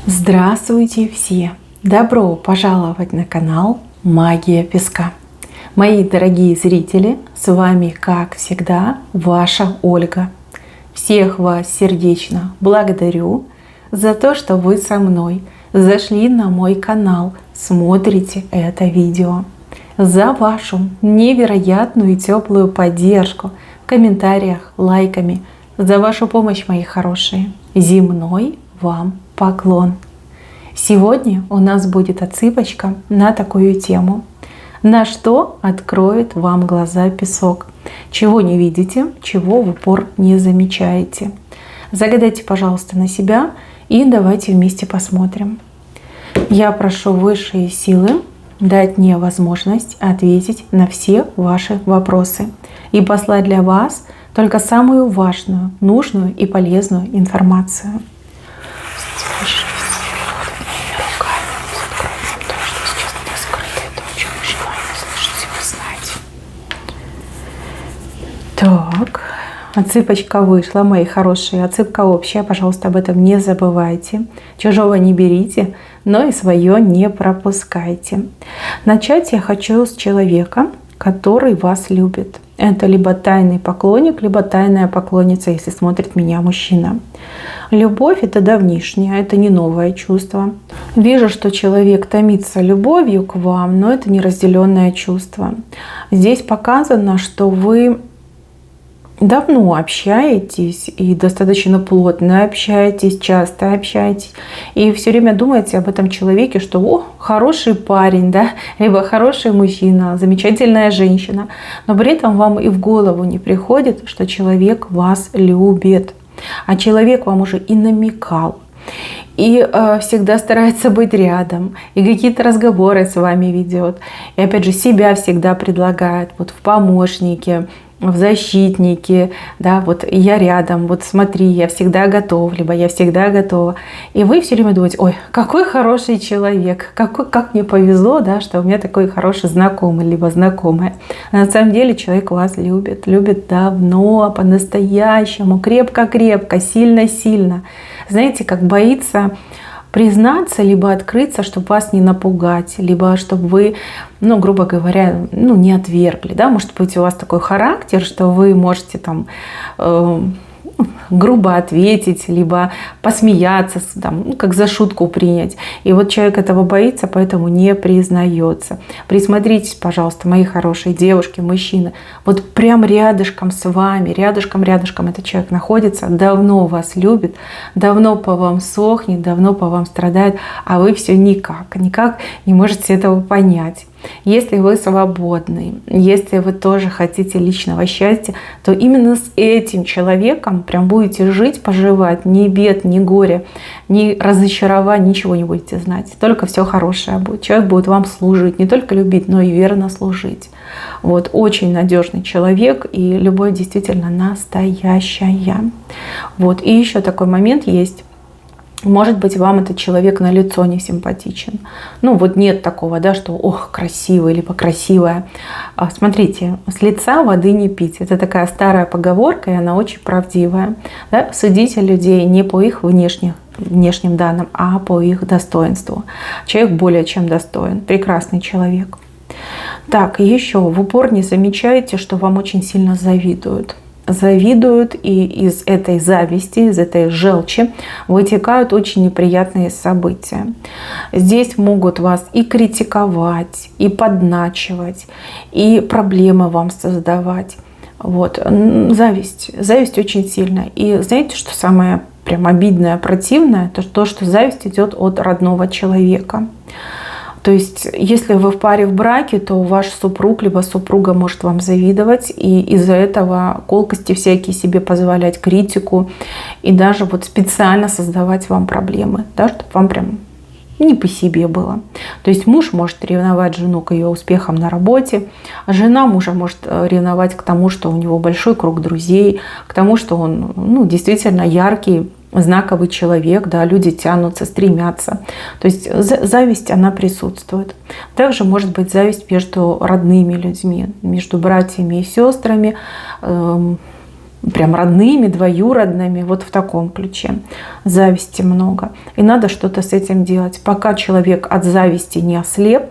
Здравствуйте все! Добро пожаловать на канал Магия Песка. Мои дорогие зрители, с вами, как всегда, ваша Ольга. Всех вас сердечно благодарю за то, что вы со мной зашли на мой канал, смотрите это видео. За вашу невероятную и теплую поддержку в комментариях, лайками, за вашу помощь, мои хорошие. Земной вам поклон. Сегодня у нас будет отсыпочка на такую тему. На что откроет вам глаза песок? Чего не видите, чего в упор не замечаете? Загадайте, пожалуйста, на себя и давайте вместе посмотрим. Я прошу высшие силы дать мне возможность ответить на все ваши вопросы и послать для вас только самую важную, нужную и полезную информацию. Так, отсыпочка вышла, мои хорошие. Отсыпка общая, пожалуйста, об этом не забывайте. Чужого не берите, но и свое не пропускайте. Начать я хочу с человека, который вас любит. Это либо тайный поклонник, либо тайная поклонница, если смотрит меня мужчина. Любовь — это давнишнее, это не новое чувство. Вижу, что человек томится любовью к вам, но это неразделенное чувство. Здесь показано, что вы давно общаетесь и достаточно плотно общаетесь, часто общаетесь, и все время думаете об этом человеке, что о, хороший парень, да, либо хороший мужчина, замечательная женщина, но при этом вам и в голову не приходит, что человек вас любит, а человек вам уже и намекал, и всегда старается быть рядом, и какие-то разговоры с вами ведет, и опять же себя всегда предлагает вот в помощнике, в защитнике, да, вот я рядом, вот смотри, я всегда готов, либо я всегда готова. И вы все время думаете, ой, какой хороший человек, как мне повезло, да, что у меня такой хороший знакомый, либо знакомая. А на самом деле человек вас любит давно, по-настоящему, крепко-крепко, сильно-сильно. Знаете, как боится признаться, либо открыться, чтобы вас не напугать, либо чтобы вы, грубо говоря, не отвергли. Да? Может быть, у вас такой характер, что вы можете там грубо ответить, либо посмеяться, там, как за шутку принять. И вот человек этого боится, поэтому не признается. Присмотритесь, пожалуйста, мои хорошие девушки, мужчины. Вот прям рядышком с вами, рядышком этот человек находится, давно вас любит, давно по вам сохнет, давно по вам страдает, а вы все никак не можете этого понять. Если вы свободны, если вы тоже хотите личного счастья, то именно с этим человеком прям будете жить, поживать, ни бед, ни горя, ни разочарований, ничего не будете знать. Только все хорошее будет. Человек будет вам служить, не только любить, но и верно служить. Вот, очень надежный человек, и любовь действительно настоящая. Вот, и еще такой момент есть. Может быть, вам этот человек на лицо не симпатичен. Вот нет такого, да, что ох, красивый, либо красивая. Смотрите, с лица воды не пить. Это такая старая поговорка, и она очень правдивая. Да? Судите людей не по их внешним данным, а по их достоинству. Человек более чем достоин. Прекрасный человек. Так, еще в упор не замечаете, что вам очень сильно завидуют. И из этой зависти, из этой желчи вытекают очень неприятные события. Здесь могут вас и критиковать, и подначивать, и проблемы вам создавать. Вот. Зависть очень сильная. И знаете, что самое прям обидное, противное? То, что зависть идет от родного человека. То есть, если вы в паре в браке, то ваш супруг либо супруга может вам завидовать и из-за этого колкости всякие себе позволять, критику и даже вот специально создавать вам проблемы, да, чтобы вам прям не по себе было. То есть муж может ревновать жену к ее успехам на работе, а жена мужа может ревновать к тому, что у него большой круг друзей, к тому, что он действительно яркий, знаковый человек, да, люди тянутся, стремятся. То есть зависть, она присутствует. Также может быть зависть между родными людьми, между братьями и сестрами, прям родными, двоюродными, вот в таком ключе. Зависти много. И надо что-то с этим делать. Пока человек от зависти не ослеп,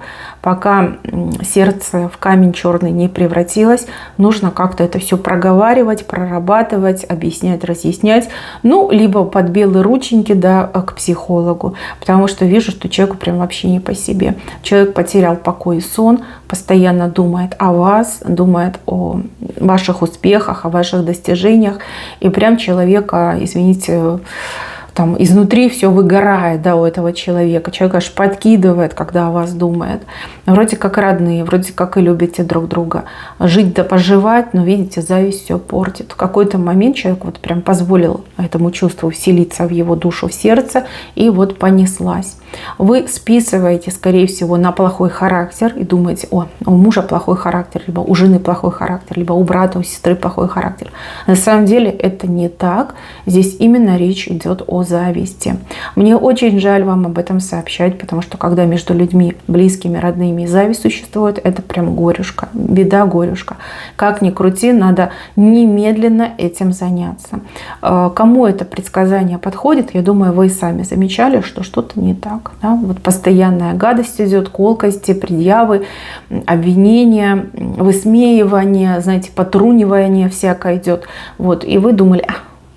пока сердце в камень черный не превратилось, нужно как-то это все проговаривать, прорабатывать, объяснять, разъяснять. Ну, либо под белые рученьки, да, к психологу. Потому что вижу, что человеку прям вообще не по себе. Человек потерял покой и сон, постоянно думает о вас, думает о ваших успехах, о ваших достижениях. И прям человека, извините, там изнутри все выгорает, да, у этого человека. Человек аж подкидывает, когда о вас думает. Вроде как родные, вроде как и любите друг друга. Жить да поживать, но видите, зависть все портит. В какой-то момент человек вот прям позволил этому чувству вселиться в его душу, в сердце, и вот понеслась. Вы списываете, скорее всего, на плохой характер и думаете: о, у мужа плохой характер, либо у жены плохой характер, либо у брата, у сестры плохой характер. На самом деле это не так. Здесь именно речь идет о зависти. Мне очень жаль вам об этом сообщать, потому что когда между людьми, близкими, родными, зависть существует, это прям горюшка, беда, горюшка. Как ни крути, надо немедленно этим заняться. Кому это предсказание подходит, я думаю, вы сами замечали, что что-то не так. Да? Вот постоянная гадость идет, колкости, предъявы, обвинения, высмеивание, знаете, потрунивание всякое идет. Вот. И вы думали: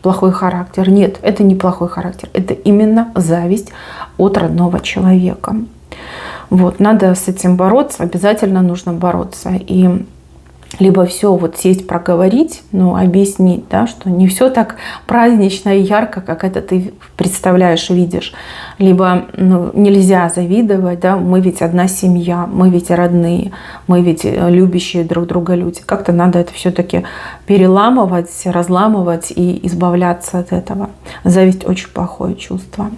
плохой характер. Нет, это не плохой характер. Это именно зависть от родного человека. Вот. Надо с этим бороться, обязательно нужно бороться. И либо все вот сесть, проговорить, ну, объяснить, да, что не все так празднично и ярко, как это ты представляешь, видишь. Либо нельзя завидовать, да, мы ведь одна семья, мы ведь родные, мы ведь любящие друг друга люди. Как-то надо это все-таки переламывать, разламывать и избавляться от этого. Зависть очень плохое чувство.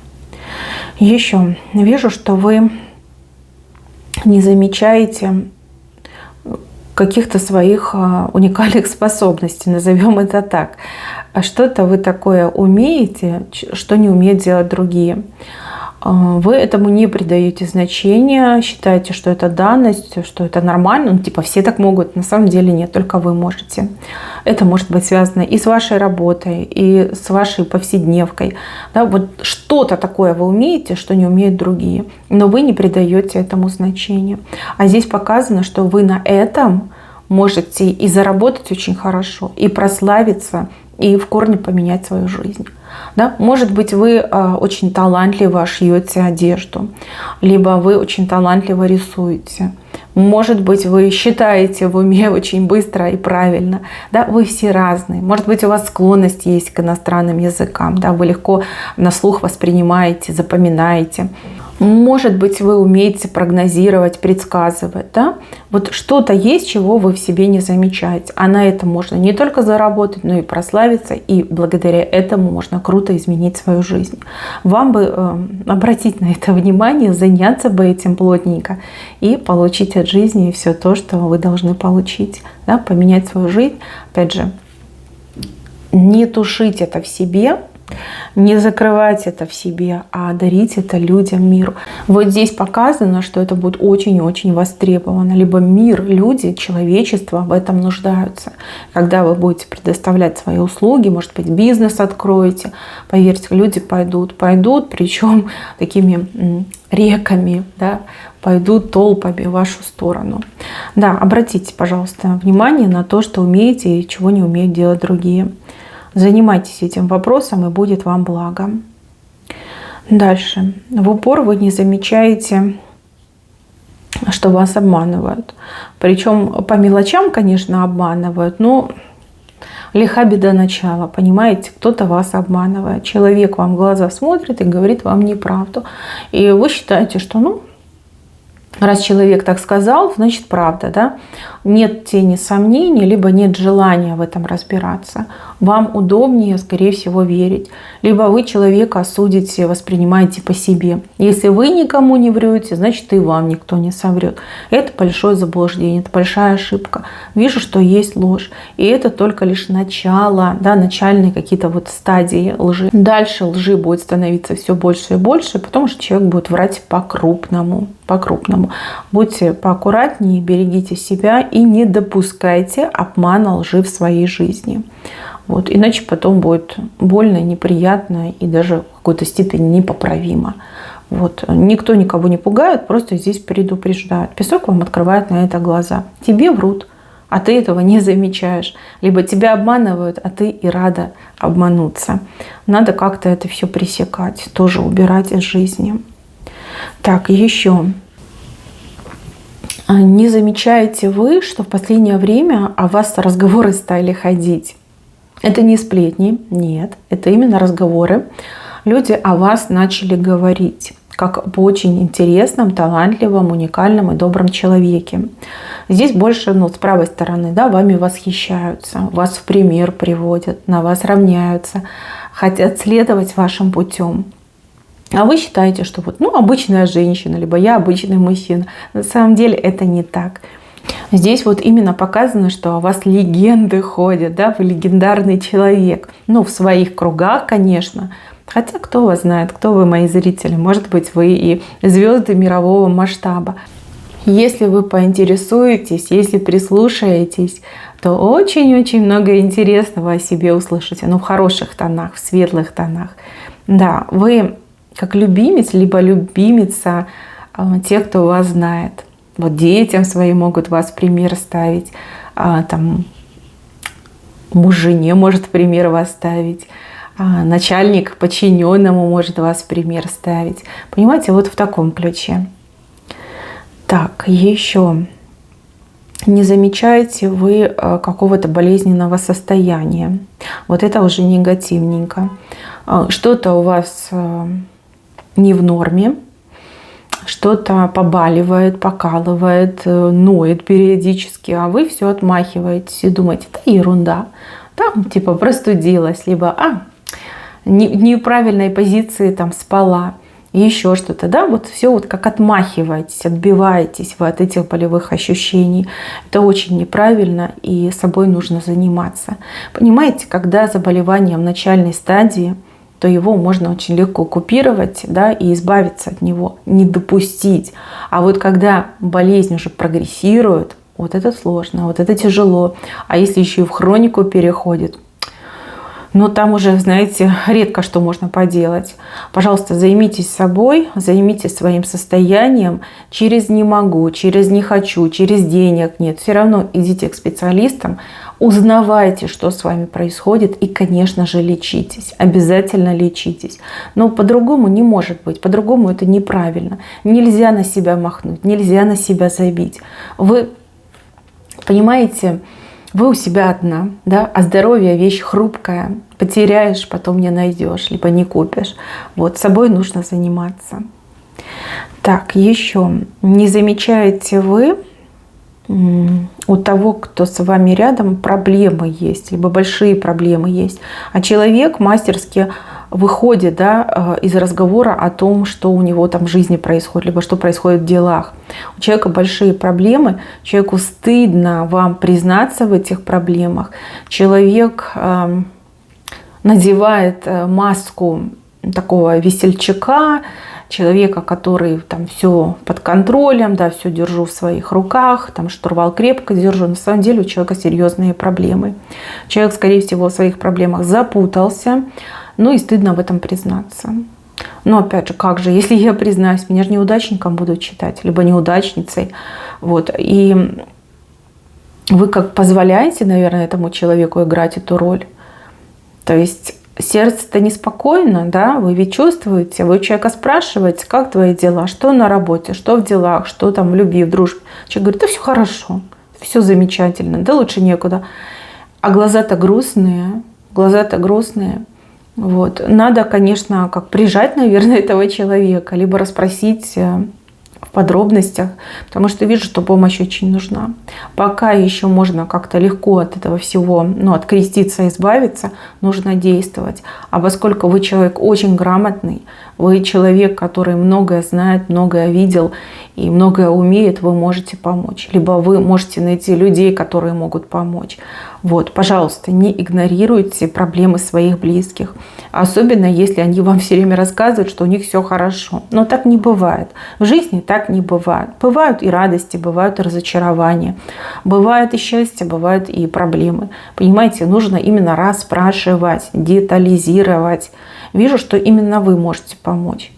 Еще вижу, что вы не замечаете каких-то своих уникальных способностей, назовем это так. Что-то вы такое умеете, что не умеют делать другие. Вы этому не придаете значения, считаете, что это данность, что это нормально. Ну, типа, все так могут. На самом деле нет, только вы можете. Это может быть связано и с вашей работой, и с вашей повседневкой. Да, вот что-то такое вы умеете, что не умеют другие, но вы не придаете этому значения. А здесь показано, что вы на этом можете и заработать очень хорошо, и прославиться, и в корне поменять свою жизнь. Да? Может быть, вы очень талантливо шьете одежду, либо вы очень талантливо рисуете. Может быть, вы считаете в уме очень быстро и правильно. Да? Вы все разные. Может быть, у вас склонность есть к иностранным языкам. Да? Вы легко на слух воспринимаете, запоминаете. Может быть, вы умеете прогнозировать, предсказывать. Да? Вот что-то есть, чего вы в себе не замечаете. А на этом можно не только заработать, но и прославиться. И благодаря этому можно круто изменить свою жизнь. Вам бы обратить на это внимание, заняться бы этим плотненько и получить от жизни все то, что вы должны получить. Да? Поменять свою жизнь. Опять же, не тушить это в себе, не закрывать это в себе, а дарить это людям, миру. Вот здесь показано, что это будет очень-очень востребовано. Либо мир, люди, человечество в этом нуждаются. Когда вы будете предоставлять свои услуги, может быть, бизнес откроете, поверьте, люди пойдут, причем такими реками, да, пойдут толпами в вашу сторону. Да, обратите, пожалуйста, внимание на то, что умеете и чего не умеют делать другие. Занимайтесь этим вопросом, и будет вам благо. Дальше. В упор вы не замечаете, что вас обманывают. Причем по мелочам, конечно, обманывают, но лиха беда начала. Понимаете, кто-то вас обманывает. Человек вам в глаза смотрит и говорит вам неправду. И вы считаете, что раз человек так сказал, значит правда, да? Нет тени сомнений, либо нет желания в этом разбираться. Вам удобнее, скорее всего, верить. Либо вы человека осудите, воспринимаете по себе. Если вы никому не врете, значит и вам никто не соврет. Это большое заблуждение, это большая ошибка. Вижу, что есть ложь. И это только лишь начало, да, начальные какие-то вот стадии лжи. Дальше лжи будет становиться все больше и больше, потому что человек будет врать по-крупному. Будьте поаккуратнее, берегите себя и не допускайте обмана, лжи в своей жизни. Вот, иначе потом будет больно, неприятно и даже в какой-то степени непоправимо. Вот. Никто никого не пугает, просто здесь предупреждают. Песок вам открывает на это глаза. Тебе врут, а ты этого не замечаешь. Либо тебя обманывают, а ты и рада обмануться. Надо как-то это все пресекать, тоже убирать из жизни. Так, еще. Не замечаете вы, что в последнее время о вас разговоры стали ходить? Это не сплетни, нет, это именно разговоры. Люди о вас начали говорить как об очень интересном, талантливом, уникальном и добром человеке. Здесь больше, с правой стороны, да, вами восхищаются, вас в пример приводят, на вас равняются, хотят следовать вашим путем. А вы считаете, что обычная женщина, либо я обычный мужчина. На самом деле это не так. Здесь именно показано, что о вас легенды ходят, да, вы легендарный человек. В своих кругах, конечно. Хотя кто вас знает, кто вы, мои зрители. Может быть, вы и звезды мирового масштаба. Если вы поинтересуетесь, если прислушаетесь, то очень-очень много интересного о себе услышите. В хороших тонах, в светлых тонах. Да, вы как любимец, либо любимица тех, кто вас знает. Детям своим могут вас в пример ставить. Муж жене может в пример вас ставить. Начальник подчиненному может вас в пример ставить. Понимаете, в таком ключе. Так, еще. Не замечаете вы какого-то болезненного состояния? Это уже негативненько. Что-то у вас не в норме. Что-то побаливает, покалывает, ноет периодически, а вы все отмахиваетесь и думаете, это ерунда. Простудилась, либо в неправильной позиции спала, еще что-то, да, все как отмахиваетесь, отбиваетесь вы от этих болевых ощущений. Это очень неправильно, и собой нужно заниматься. Понимаете, когда заболевание в начальной стадии, то его можно очень легко купировать, да, и избавиться от него, не допустить. А когда болезнь уже прогрессирует, это сложно, это тяжело. А если еще и в хронику переходит, там уже, знаете, редко что можно поделать. Пожалуйста, займитесь собой, займитесь своим состоянием через «не могу», через «не хочу», через «денег нет». Все равно идите к специалистам, узнавайте, что с вами происходит, и, конечно же, лечитесь. Обязательно лечитесь. Но по-другому не может быть. По-другому это неправильно. Нельзя на себя махнуть, нельзя на себя забить. Вы понимаете, вы у себя одна, да, а здоровье вещь хрупкая. Потеряешь, потом не найдешь, либо не купишь. Собой нужно заниматься. Так, еще. Не замечаете вы у того, кто с вами рядом, проблемы есть, либо большие проблемы есть. А человек мастерски выходит, да, из разговора о том, что у него в жизни происходит, либо что происходит в делах. У человека большие проблемы, человеку стыдно вам признаться в этих проблемах. Человек надевает маску такого весельчака, человека, который все под контролем, да, все держу в своих руках, штурвал крепко держу. На самом деле у человека серьезные проблемы. Человек, скорее всего, в своих проблемах запутался, и стыдно в этом признаться. Но опять же, как же, если я признаюсь, меня же неудачником будут считать, либо неудачницей. И вы как позволяете, наверное, этому человеку играть эту роль. То есть сердце-то неспокойно, да, вы ведь чувствуете, вы у человека спрашиваете, как твои дела, что на работе, что в делах, что в любви, в дружбе. Человек говорит, да все хорошо, все замечательно, да лучше некуда. А глаза-то грустные. Надо, конечно, как прижать, наверное, этого человека, либо расспросить в подробностях, потому что вижу, что помощь очень нужна. Пока еще можно как-то легко от этого всего, откреститься, избавиться, нужно действовать. А поскольку вы человек очень грамотный, вы человек, который многое знает, многое видел и многое умеет, вы можете помочь. Либо вы можете найти людей, которые могут помочь. Вот, пожалуйста, не игнорируйте проблемы своих близких. Особенно, если они вам все время рассказывают, что у них все хорошо. Но так не бывает. В жизни так не бывает. Бывают и радости, бывают и разочарования. Бывает и счастье, бывают и проблемы. Понимаете, нужно именно расспрашивать, детализировать. Вижу, что именно вы можете помочь.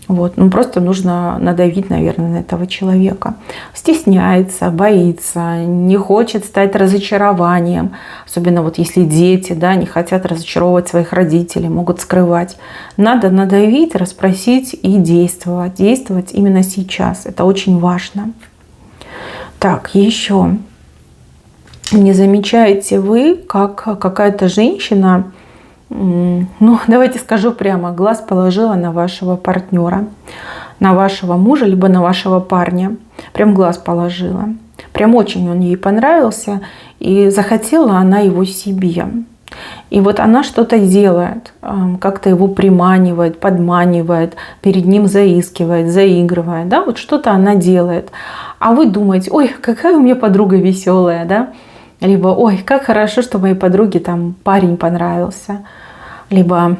Вот. Ну, просто нужно надавить, наверное, на этого человека. Стесняется, боится, не хочет стать разочарованием. Особенно вот если дети, да, не хотят разочаровывать своих родителей, могут скрывать. Надо надавить, расспросить и действовать. Действовать именно сейчас. Это очень важно. Так, еще. Не замечаете вы, как какая-то женщина... Ну, давайте скажу прямо, глаз положила на вашего партнера, на вашего мужа, либо на вашего парня. Прям глаз положила. Прям очень он ей понравился, и захотела она его себе. И вот она что-то делает, как-то его приманивает, подманивает, перед ним заискивает, заигрывает, да, вот что-то она делает. А вы думаете, ой, какая у меня подруга веселая, да? Либо, ой, как хорошо, что моей подруге там парень понравился. Либо,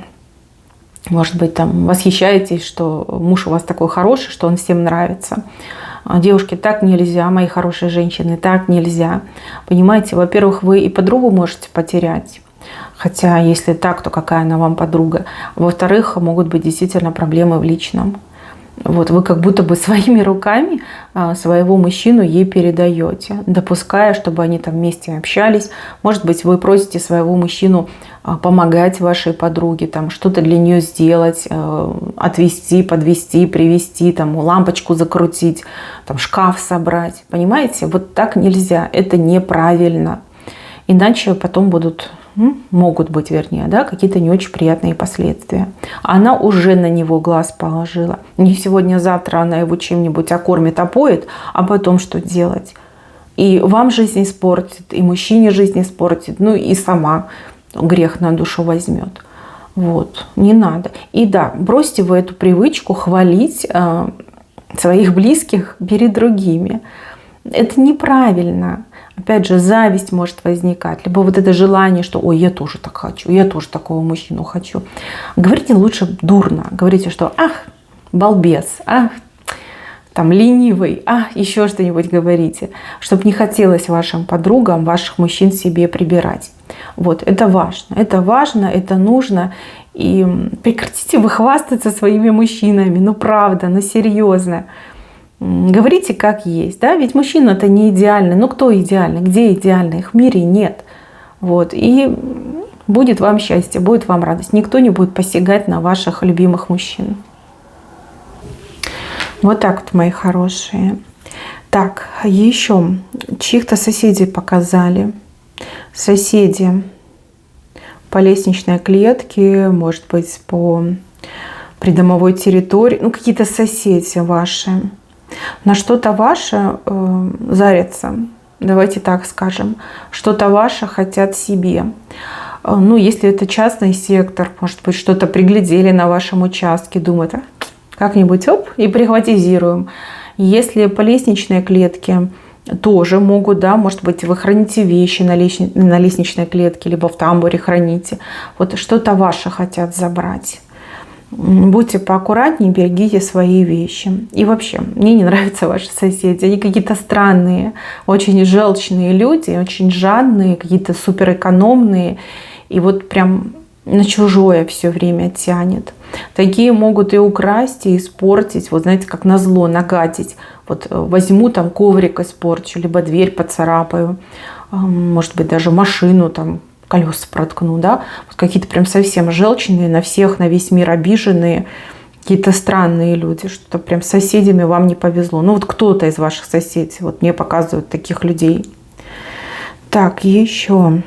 может быть, там восхищаетесь, что муж у вас такой хороший, что он всем нравится. Девушки, так нельзя, мои хорошие женщины, так нельзя. Понимаете, во-первых, вы и подругу можете потерять. Хотя, если так, то какая она вам подруга. Во-вторых, могут быть действительно проблемы в личном. Вот вы как будто бы своими руками своего мужчину ей передаете, допуская, чтобы они там вместе общались. Может быть, вы просите своего мужчину помогать вашей подруге, там что-то для нее сделать, отвезти, подвезти, привезти, там лампочку закрутить, там шкаф собрать. Понимаете? Вот так нельзя. Это неправильно. Иначе потом могут быть, вернее, да, какие-то не очень приятные последствия. Она уже на него глаз положила. Не сегодня-завтра она его чем-нибудь окормит, опоит, а потом что делать? И вам жизнь испортит, и мужчине жизнь испортит, ну и сама грех на душу возьмет. Вот, не надо. И да, бросьте вы эту привычку хвалить своих близких перед другими. Это неправильно. Опять же, зависть может возникать. Либо вот это желание, что ой, я тоже так хочу, я тоже такого мужчину хочу. Говорите лучше дурно. Говорите, что ах, балбес, ах, там ленивый, еще что-нибудь говорите. Чтобы не хотелось вашим подругам, ваших мужчин себе прибирать. Вот, это важно, это нужно. И прекратите вы хвастаться своими мужчинами. Ну правда, ну серьезно. Говорите как есть, да, ведь мужчина-то не идеальный. Ну кто идеальный? Где идеальный? Их в мире нет. Вот, и будет вам счастье, будет вам радость. Никто не будет посягать на ваших любимых мужчин. Вот так вот, мои хорошие. Так, еще чьих-то соседей показали. Соседи по лестничной клетке, может быть, по придомовой территории. Ну, какие-то соседи ваши. На что-то ваше зарятся, давайте так скажем, что-то ваше хотят себе. Ну, если это частный сектор, может быть, что-то приглядели на вашем участке, думают, как-нибудь оп, и прихватизируем. Если по лестничной клетке, тоже могут, да, может быть, вы храните вещи на лестничной клетке, либо в тамбуре храните. Вот что-то ваше хотят забрать. Будьте поаккуратнее, берегите свои вещи. И вообще, мне не нравятся ваши соседи. Они какие-то странные, очень желчные люди, очень жадные, какие-то суперэкономные. И вот прям на чужое все время тянет. Такие могут и украсть, и испортить. Вот знаете, как назло, нагадить. Вот возьму там коврик испорчу, либо дверь поцарапаю. Может быть, даже машину там колеса проткну, да, вот какие-то прям совсем желчные, на всех, на весь мир обиженные, какие-то странные люди, что-то прям с соседями вам не повезло. Ну вот кто-то из ваших соседей, вот мне показывают таких людей. Так, еще.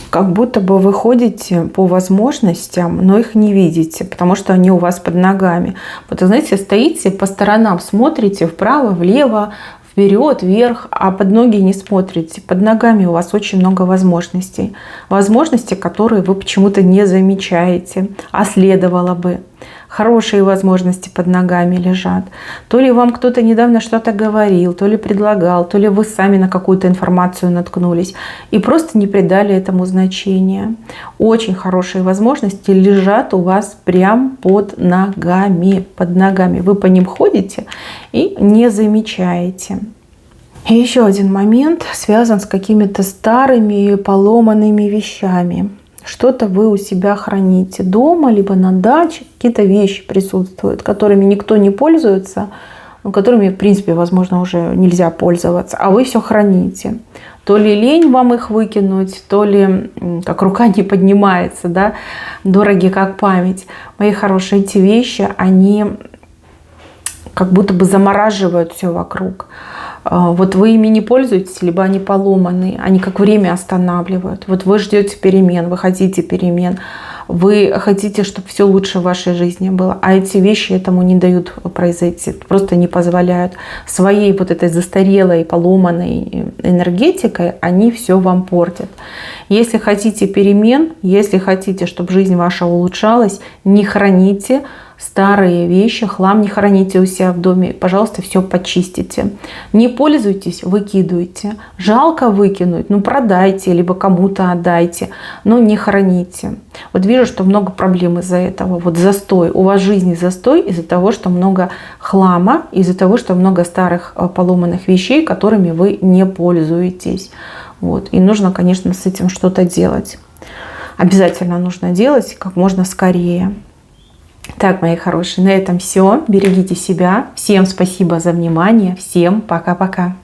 Как будто бы вы ходите по возможностям, но их не видите, потому что они у вас под ногами. Вот, знаете, стоите по сторонам, смотрите вправо, влево, вперед, вверх, а под ноги не смотрите. Под ногами у вас очень много возможностей. Возможности, которые вы почему-то не замечаете, а следовало бы. хорошие возможности под ногами лежат. То ли вам кто-то недавно что-то говорил, то ли предлагал, то ли вы сами на какую-то информацию наткнулись и просто не придали этому значения. Очень хорошие возможности лежат у вас прямо под ногами. Под ногами. Вы по ним ходите и не замечаете. И еще один момент связан с какими-то старыми поломанными вещами. Что-то вы у себя храните дома, либо на даче. Какие-то вещи присутствуют, которыми никто не пользуется, но которыми, в принципе, возможно, уже нельзя пользоваться. А вы все храните. То ли лень вам их выкинуть, то ли как рука не поднимается, да, дороги как память. Мои хорошие, эти вещи, они как будто бы замораживают все вокруг. Вот вы ими не пользуетесь, либо они поломаны, они как время останавливают. Вот вы ждете перемен, вы хотите перемен, вы хотите, чтобы все лучше в вашей жизни было, а эти вещи этому не дают произойти, просто не позволяют. Своей вот этой застарелой, поломанной энергетикой они все вам портят. Если хотите перемен, если хотите, чтобы жизнь ваша улучшалась, не храните старые вещи, хлам не храните у себя в доме. Пожалуйста, все почистите. Не пользуйтесь, выкидывайте. Жалко выкинуть, ну продайте, либо кому-то отдайте, но не храните. Вот вижу, что много проблем из-за этого. Вот застой. У вас в жизни застой из-за того, что много хлама, из-за того, что много старых поломанных вещей, которыми вы не пользуетесь. Вот. И нужно, конечно, с этим что-то делать. Обязательно нужно делать как можно скорее. Так, мои хорошие, на этом все. Берегите себя. Всем спасибо за внимание. Всем пока-пока.